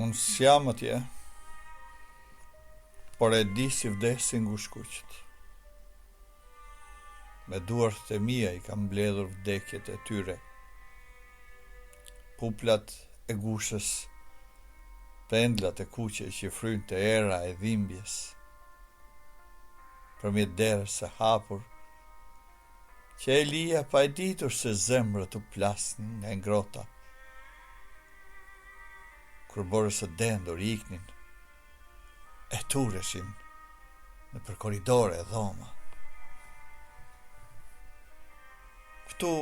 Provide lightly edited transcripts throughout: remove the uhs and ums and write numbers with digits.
Unë s'jam atje, por e di si vdesin gushkuqët. Me duart e mia I kam mbledhur vdekjet e tyre. Puplat e gushës, pendlat e kuqe që fryn të era e dhimbjes. Përmjet derës së hapur, që e lija pa e ditur se zemrët u plasnin nga ngrota. Kur borës së dendur iknin, e tureshin në për koridore e dhoma. Këtu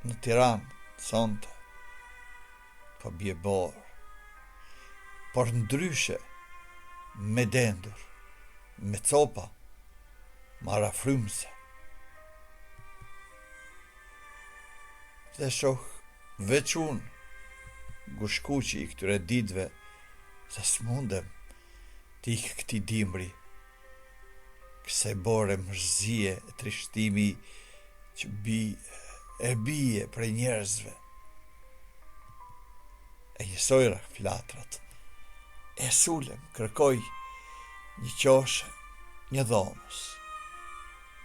në Tiranë, sonte, po bie borë, por ndryshe, me dendur, me copa, marafrymse. Dhe shoh veç unë, gushkuqi I këtyre ditëve, se s'mundem t'i ikë këtij dimri, kësaj bore mërzije e trishtimi që bie prej njerëzve. E njësojra flatrat, e sulem, kërkoj një qoshe, një dhomës,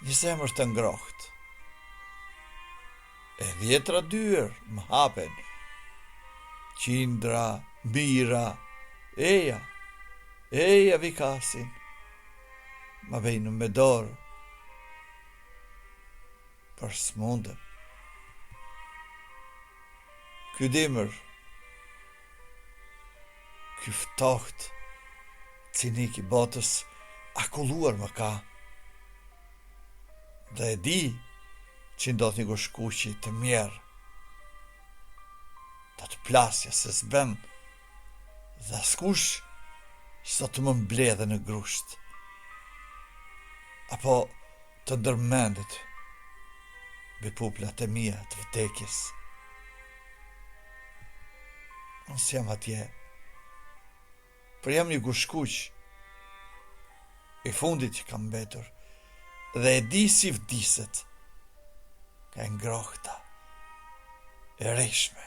një zemër të ngrohtë. E 10 dyer më hapen, qindra, mira, eja vikasin, ma vejnë me dorë, për s'mundem. Ky dimër, ky ftoht, cinik I botës, akulluar më ka. Dhe e di që ndodh një gushkuqi të mjerë. Do të plasja se s'ben, dhe askush sot më mbledhe në grusht. Apo të ndërmendet mbi puplat e mia të vdekjes. Unë s'jam atje, por jam një gushkuq I fundit që kam mbetur, dhe e di si vdiset, ka ngrohta, e reshme.